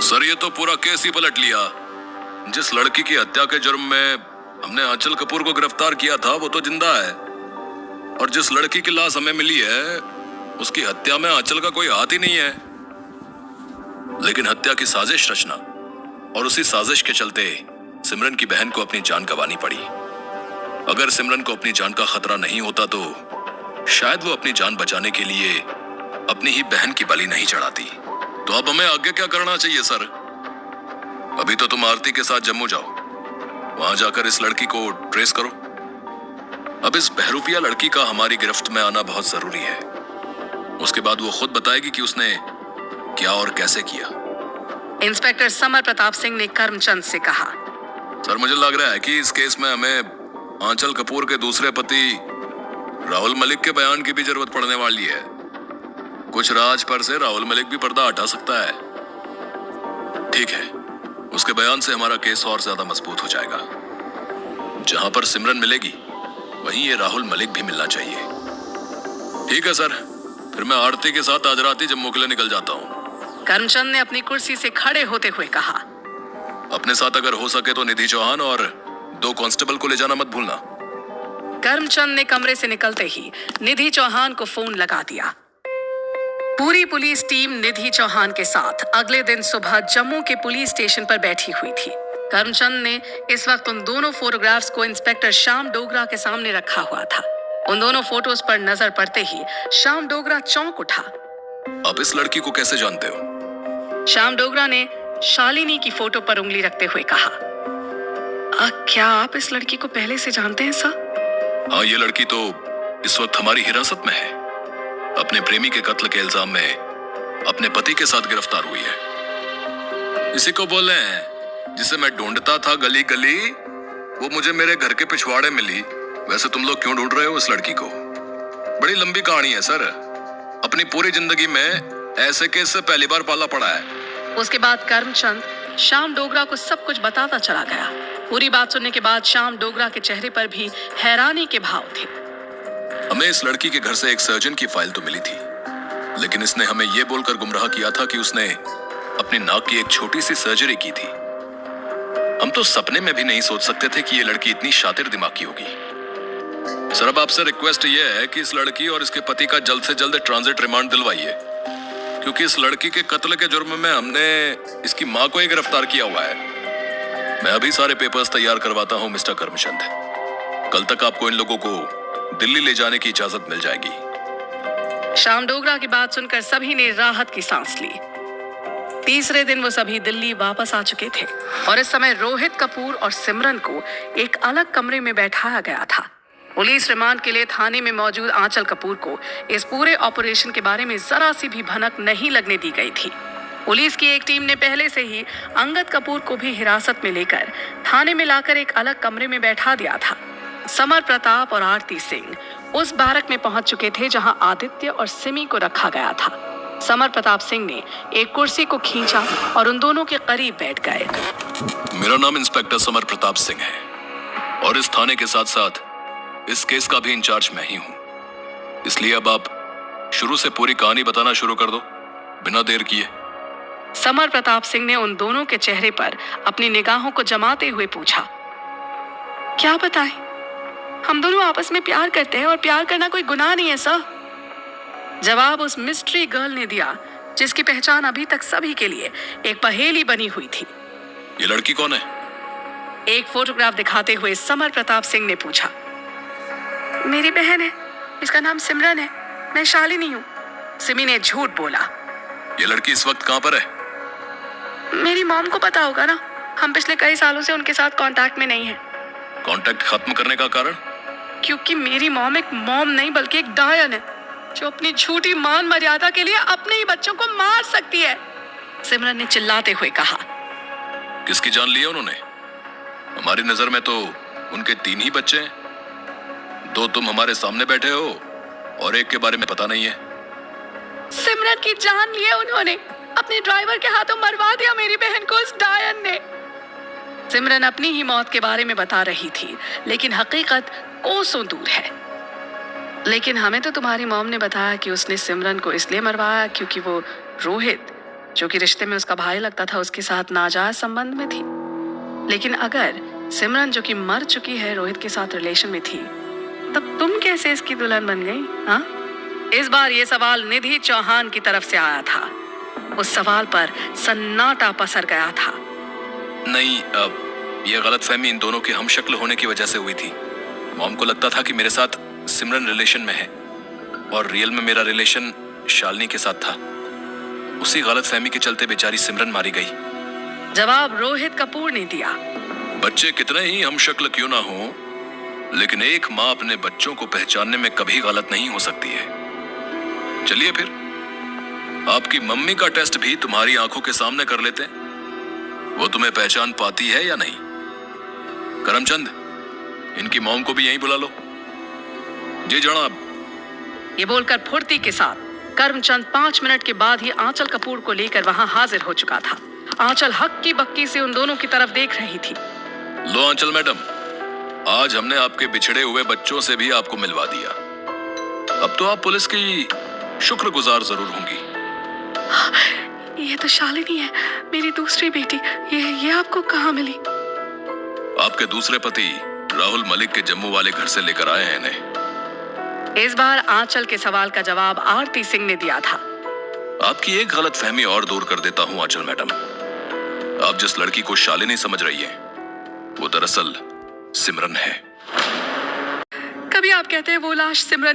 Sir ये तो पूरा केस ही पलट लिया। जिस लड़की की हत्या के जुर्म में हमने आंचल कपूर को गिरफ्तार किया था वो तो जिंदा है, और जिस लड़की की लाश हमें मिली है उसकी हत्या में आंचल का कोई हाथ ही नहीं है। लेकिन हत्या की साजिश रचना और उसी साजिश के चलते सिमरन की बहन को अपनी जान गंवानी पड़ी। अगर सिमरन को अपनी जान का खतरा नहीं होता तो शायद वो अपनी जान बचाने के लिए अपनी ही बहन की बलि नहीं चढ़ाती। तो अब हमें आगे क्या करना चाहिए सर? अभी तो तुम आरती के साथ जम्मू जाओ, वहां जाकर इस लड़की को ट्रेस करो। अब इस बहरूपिया लड़की का हमारी गिरफ्त में आना बहुत जरूरी है। उसके बाद वो खुद बताएगी कि उसने क्या और कैसे किया। इंस्पेक्टर समर प्रताप सिंह ने करमचंद से कहा, सर मुझे लग रहा है कि इस केस में हमें आंचल कपूर के दूसरे पति राहुल मलिक के बयान की भी जरूरत पड़ने वाली है। कुछ राज पर से राहुल मलिक भी पर्दा हटा सकता है। ठीक है, उसके बयान से हमारा केस और ज्यादा मजबूत हो जाएगा। जहां पर सिमरन मिलेगी वहीं ये राहुल मलिक भी मिलना चाहिए। ठीक है सर, फिर मैं आरती के साथ आज रात ही जम्मू के लिए निकल जाता हूँ। करमचंद ने अपनी कुर्सी से खड़े होते हुए कहा, अपने साथ अगर हो सके तो निधि चौहान और 2 कांस्टेबल को ले जाना मत भूलना। करमचंद ने कमरे से निकलते ही निधि चौहान को फोन लगा दिया। पूरी पुलिस टीम निधि चौहान के साथ अगले दिन सुबह जम्मू के पुलिस स्टेशन पर बैठी हुई थी। करमचंद ने इस वक्त उन दोनों फोटोग्राफ्स को इंस्पेक्टर श्याम डोगरा के सामने रखा हुआ था। उन दोनों फोटोज पर नजर पड़ते ही श्याम डोगरा चौंक उठा। आप इस लड़की को कैसे जानते हो? श्याम डोगरा ने शालिनी की फोटो पर उंगली रखते हुए कहा, क्या आप इस लड़की को पहले से जानते हैं सर? हाँ, ये लड़की तो इस वक्त हमारी हिरासत में है। अपने प्रेमी के कत्ल के इल्जाम में अपने पति के साथ गिरफ्तार हुई है। इसी को बोल रहे हैं जिसे मैं ढूंढता था गली गली, वो मुझे मेरे घर के पिछवाड़े मिली। वैसे तुम लोग क्यों ढूंढ रहे हो इस लड़की को? बड़ी लंबी कहानी है सर। अपनी पूरी जिंदगी में ऐसे केस से पहली बार पाला पड़ा है। उसके बाद करमचंद श्याम डोगरा को सब कुछ बताता चला गया। पूरी बात सुनने के बाद श्याम डोगरा के चेहरे पर भी हैरानी के भाव थे। हमें इस लड़की के घर से एक सर्जन की फाइल तो मिली थी, लेकिन इसने हमें यह बोलकर गुमराह किया था कि उसने अपनी नाक की एक छोटी सी सर्जरी की थी। हम तो सपने में भी नहीं सोच सकते थे कि यह लड़की इतनी शातिर दिमाग की होगी। सर अब आपसे रिक्वेस्ट यह है कि इस लड़की और इसके पति का जल्द से जल्द ट्रांजिट रिमांड दिलवाइए, क्योंकि इस लड़की के कत्ल के जुर्म में हमने इसकी मां को ही गिरफ्तार किया हुआ है। मैं अभी सारे पेपर्स तैयार करवाता हूं मिस्टर करमचंद। कल तक आपको इन लोगों को दिल्ली ले जाने की इजाजत मिल जाएगी। श्याम डोगरा की बात सुनकर सभी ने राहत की सांस ली। तीसरे दिन वो सभी दिल्ली वापस आ चुके थे और इस समय रोहित कपूर और सिमरन को एक अलग कमरे में बैठाया गया था। पुलिस रिमांड के लिए थाने में मौजूद आंचल कपूर को इस पूरे ऑपरेशन के बारे में जरा सी भी भनक नहीं लगने दी गई थी। पुलिस की एक टीम ने पहले से ही अंगद कपूर को भी हिरासत में लेकर थाने में लाकर एक अलग कमरे में बैठा दिया था। समर प्रताप और आरती सिंह उस बारक में पहुंच चुके थे जहां आदित्य और सिमी को रखा गया था। समर प्रताप सिंह ने एक कुर्सी को खींचा और उन दोनों के करीब बैठ गए। मेरा नाम इंस्पेक्टर समर प्रताप सिंह है और इस थाने के साथ साथ इस केस का भी इंचार्ज मैं ही हूं। इसलिए अब आप शुरू से पूरी कहानी बताना शुरू कर दो बिना देर किए। समर प्रताप सिंह ने उन दोनों के चेहरे पर अपनी निगाहों को जमाते हुए पूछा, क्या बताएं? हम दोनों आपस में प्यार करते हैं और प्यार करना कोई गुनाह नहीं है सर। जवाब उस मिस्ट्री गर्ल ने दिया जिसकी पहचान अभी तक सभी के लिए एक पहेली बनी हुई थी। ये लड़की कौन है? एक फोटोग्राफ दिखाते हुए समर प्रताप सिंह ने पूछा। मेरी बहन है, इसका नाम सिमरन है, मैं शालिनी हूँ। सिमी ने झूठ बोला। ये लड़की इस वक्त कहाँ पर है? मेरी मॉम को पता होगा ना, हम पिछले कई सालों से उनके साथ कांटेक्ट में नहीं है। कांटेक्ट खत्म करने का कारण? क्योंकि मेरी मॉम एक मॉम नहीं बल्कि एक डायन है जो अपनी झूठी मान मर्यादा के लिए अपने ही बच्चों को मार सकती है, सिमरन ने चिल्लाते हुए कहा। किसकी जान ली है उन्होंने? हमारी नजर में तो उनके 3 ही बच्चे हैं। 2 तुम हमारे सामने बैठे हो और एक के बारे में पता नहीं है। सिमरन की जान ली है उन्होंने, अपने ड्राइवर के हाथों मरवा दिया मेरी बहन को उस डायन ने। सिमरन अपनी ही मौत के बारे में बता रही थी, लेकिन हकीकत कोसों दूर है। लेकिन हमें तो तुम्हारी मॉम ने बताया कि उसने सिमरन को इसलिए मरवाया क्योंकि वो रोहित जो कि रिश्ते में उसका भाई लगता था, उसके साथ नाजायज संबंध में थी। लेकिन अगर सिमरन, जो कि मर चुकी है, रोहित के साथ रिलेशन में थी, तब तुम कैसे इसकी दुल्हन बन गई? हाँ, इस बार ये सवाल निधि चौहान की तरफ से आया था। उस सवाल पर सन्नाटा पसर गया था। नहीं, ये गलतफहमी इन दोनों के हमशक्ल होने की वजह से हुई थी। मॉम को लगता था कि मेरे साथ सिमरन रिलेशन में है और रियल में मेरा रिलेशन शालिनी के साथ था। उसी गलतफहमी के चलते बेचारी सिमरन मारी गई। जवाब रोहित कपूर ने दिया। बच्चे कितने ही हमशक्ल क्यों ना हो, लेकिन एक माँ अपने बच्चों को पहचानने में कभी गलत नहीं हो सकती है। चलिए फिर, आपकी मम्मी का टेस्ट भी तुम्हारी आंखों के सामने कर लेते हैं। वो तुम्हें पहचान पाती है या नहीं? करमचंद, इनकी मॉम को भी यहीं बुला लो। जी जनाब। ये बोलकर फुर्ती के साथ करमचंद 5 मिनट के बाद ही आंचल कपूर को लेकर वहां हाजिर हो चुका था। आंचल हक्की बक्की से उन दोनों की तरफ देख रही थी। लो आंचल मैडम, आज हमने आपके बिछड़े हुए बच्चों से भी आपको मिलवा दिया। अब तो आप पुलिस की शुक्रगुजार जरूर होंगी। ये तो शालिनी है, मेरी दूसरी बेटी। ये आपको कहाँ मिली? आपके दूसरे पति राहुल मलिक के जम्मू वाले घर से लेकर आए हैं इन्हें। इस बार आंचल के सवाल का जवाब आरती सिंह ने दिया था। आपकी एक गलतफहमी और दूर कर देता हूं आंचल मैडम। आप जिस लड़की को शालिनी समझ रही हैं, वो दरअसल सिमरन है। कभी आप कहते हैं वो लाश सिमरन